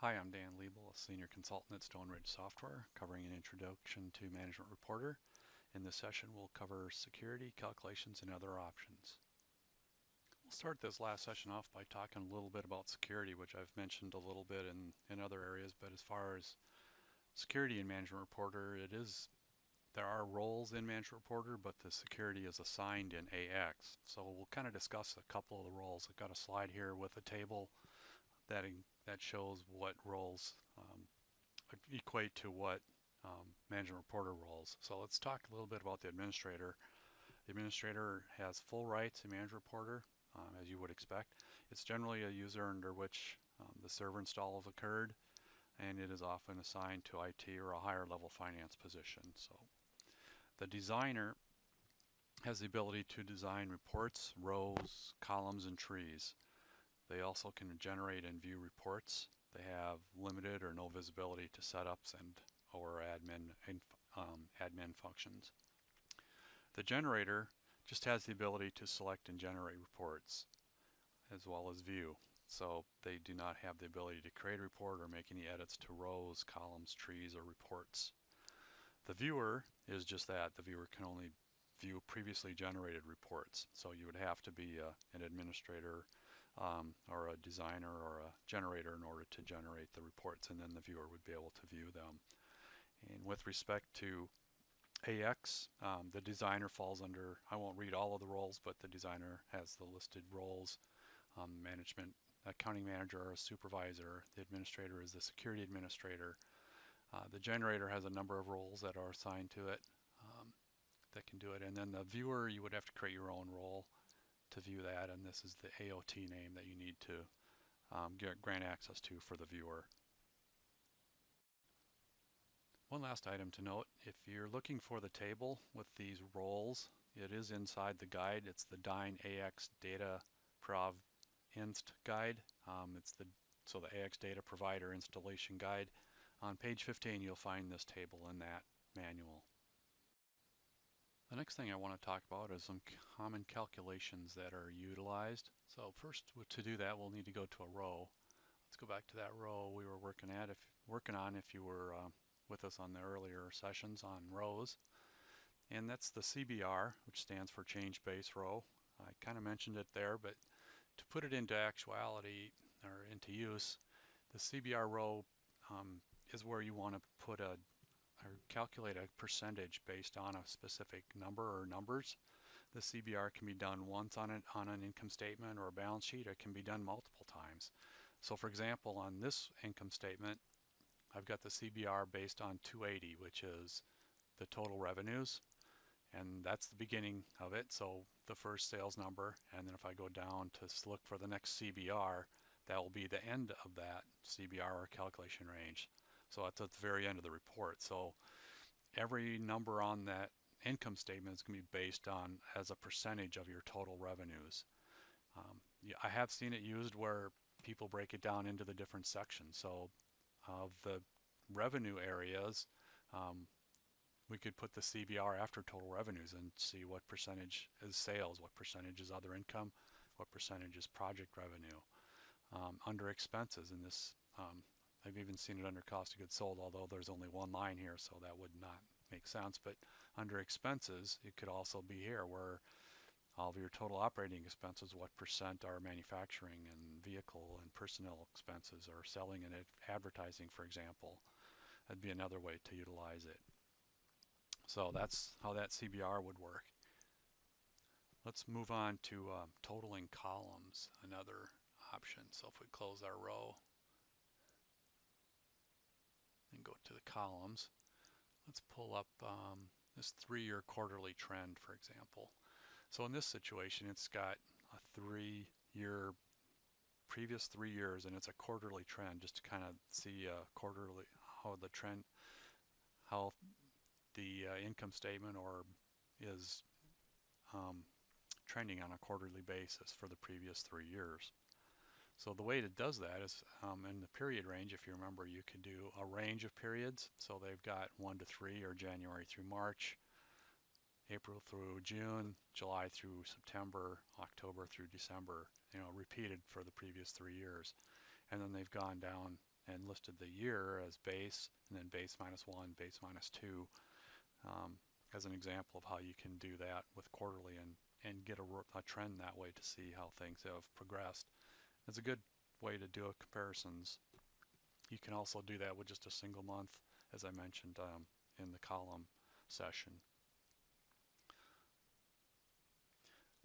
Hi, I'm Dan Liebel, a senior consultant at Stone Ridge Software, covering an introduction to Management Reporter. In this session, we'll cover security, calculations, and other options. We'll start this last session off by talking a little bit about security, which I've mentioned a little bit in other areas, but as far as security in Management Reporter, there are roles in Management Reporter, but the security is assigned in AX. So we'll kind of discuss a couple of the roles. I've got a slide here with a table that that shows what roles equate to what management reporter roles. So let's talk a little bit about the administrator. The administrator has full rights in management reporter, as you would expect. It's generally a user under which the server install has occurred, and it is often assigned to IT or a higher level finance position. So the designer has the ability to design reports, rows, columns, and trees. They also can generate and view reports. They have limited or no visibility to setups and or admin functions. The generator just has the ability to select and generate reports as well as view. So they do not have the ability to create a report or make any edits to rows, columns, trees, or reports. The viewer is just that. The viewer can only view previously generated reports. So you would have to be an administrator or a designer or a generator in order to generate the reports, and then the viewer would be able to view them. And with respect to AX, the designer falls under, I won't read all of the roles, but the designer has the listed roles. Management, accounting manager or supervisor. The administrator is the security administrator. The generator has a number of roles that are assigned to it that can do it. And then the viewer, you would have to create your own role to view that, and this is the AOT name that you need to grant access to for the viewer. One last item to note, if you're looking for the table with these roles, it is inside the guide. It's the Dyn AX Data Prov Inst guide. So the AX Data Provider Installation Guide. On page 15, you'll find this table in that manual. The next thing I want to talk about is some common calculations that are utilized. So first, to do that, we'll need to go to a row. Let's go back to that row we were working on if you were with us on the earlier sessions on rows. And that's the CBR, which stands for Change Base Row. I kind of mentioned it there, but to put it into actuality or into use, the CBR row is where you want to put or calculate a percentage based on a specific number or numbers. The CBR can be done once on an income statement or a balance sheet. It can be done multiple times. So for example, on this income statement, I've got the CBR based on 280, which is the total revenues, and that's the beginning of it, so the first sales number, and then if I go down to look for the next CBR, that will be the end of that CBR or calculation range. So that's at the very end of the report. So every number on that income statement is going to be based on as a percentage of your total revenues. I have seen it used where people break it down into the different sections. So of the revenue areas, we could put the CBR after total revenues and see what percentage is sales, what percentage is other income, what percentage is project revenue. Under expenses, in this, I've even seen it under cost of goods sold, although there's only one line here, so that would not make sense. But under expenses, it could also be here where all of your total operating expenses, what percent are manufacturing and vehicle and personnel expenses, or selling and advertising, for example. That'd be another way to utilize it. So that's how that CBR would work. Let's move on to totaling columns, another option. So if we close our row and go to the columns, let's pull up this 3-year quarterly trend, for example. So in this situation, it's got a previous 3 years, and it's a quarterly trend, just to kind of see quarterly how the income statement is trending on a quarterly basis for the previous 3 years. So the way it does that is in the period range, if you remember, you could do a range of periods. So they've got 1 to 3, or January through March, April through June, July through September, October through December, repeated for the previous 3 years. And then they've gone down and listed the year as base, and then base -1, base -2, as an example of how you can do that with quarterly and get a trend that way to see how things have progressed. It's a good way to do comparisons. You can also do that with just a single month, as I mentioned in the column session.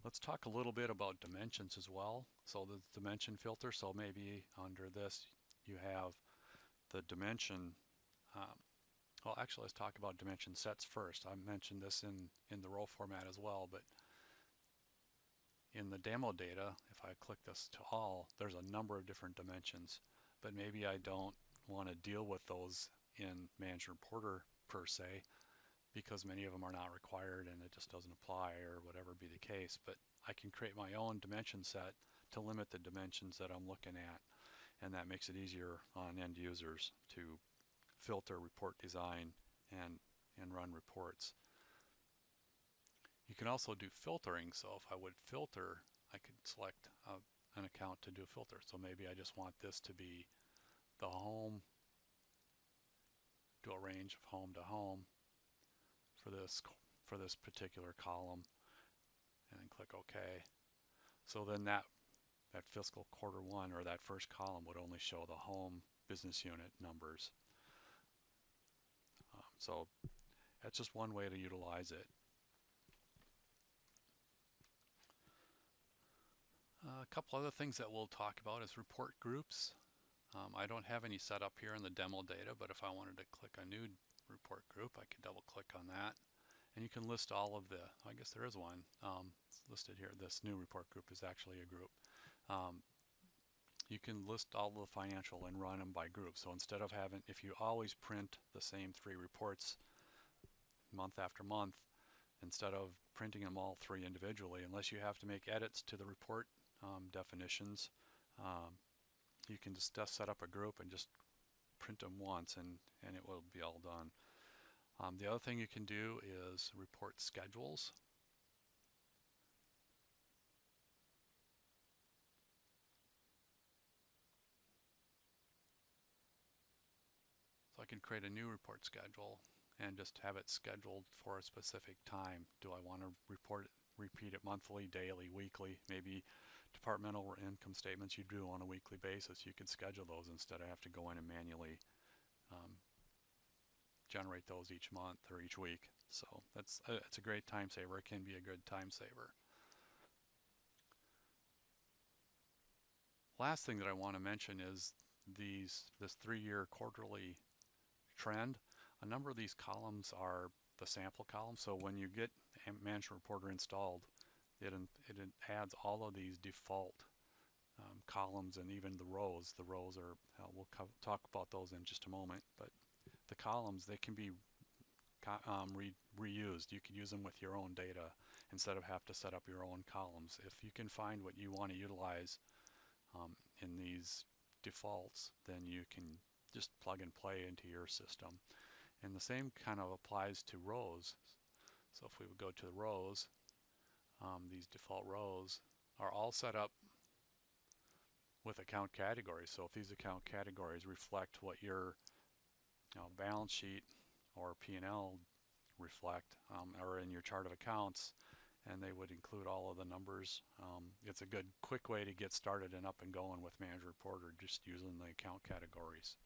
Let's talk a little bit about dimensions as well. So the dimension filter, so maybe under this you have the dimension. Well, actually, let's talk about dimension sets first. I mentioned this in the row format as well, but in the demo data, if I click this to all, there's a number of different dimensions, but maybe I don't want to deal with those in Manager Reporter per se, because many of them are not required and it just doesn't apply or whatever be the case. But I can create my own dimension set to limit the dimensions that I'm looking at, and that makes it easier on end users to filter, report design, and run reports. You can also do filtering, so if I would filter, I could select an account to do a filter. So maybe I just want this to be the home, do a range of home to home for this particular column, and then click OK. So then that fiscal Q1 or that first column would only show the home business unit numbers. So that's just one way to utilize it. A couple other things that we'll talk about is report groups. I don't have any set up here in the demo data, but if I wanted to click a new report group, I could double click on that. And you can list all of the, I guess there is one it's listed here. This new report group is actually a group. You can list all the financial and run them by group. So instead of having, if you always print the same 3 reports month after month, instead of printing them all 3 individually, unless you have to make edits to the report definitions, you can just set up a group and just print them once and it will be all done. The other thing you can do is report schedules. So I can create a new report schedule and just have it scheduled for a specific time. Do I want to repeat it monthly, daily, weekly? Maybe departmental income statements you do on a weekly basis. You can schedule those instead of have to go in and manually generate those each month or each week. So it's a great time saver. It can be a good time saver. Last thing that I want to mention is this 3-year quarterly trend. A number of these columns are the sample columns. So when you get Manager Reporter installed, it adds all of these default columns and even the rows. The rows are, we'll talk about those in just a moment, but the columns, they can be reused. You can use them with your own data instead of have to set up your own columns. If you can find what you want to utilize in these defaults, then you can just plug and play into your system. And the same kind of applies to rows. So if we would go to the rows, these default rows are all set up with account categories. So if these account categories reflect what your balance sheet or P&L reflect, or in your chart of accounts, and they would include all of the numbers. It's a good quick way to get started and up and going with Manager Reporter, just using the account categories.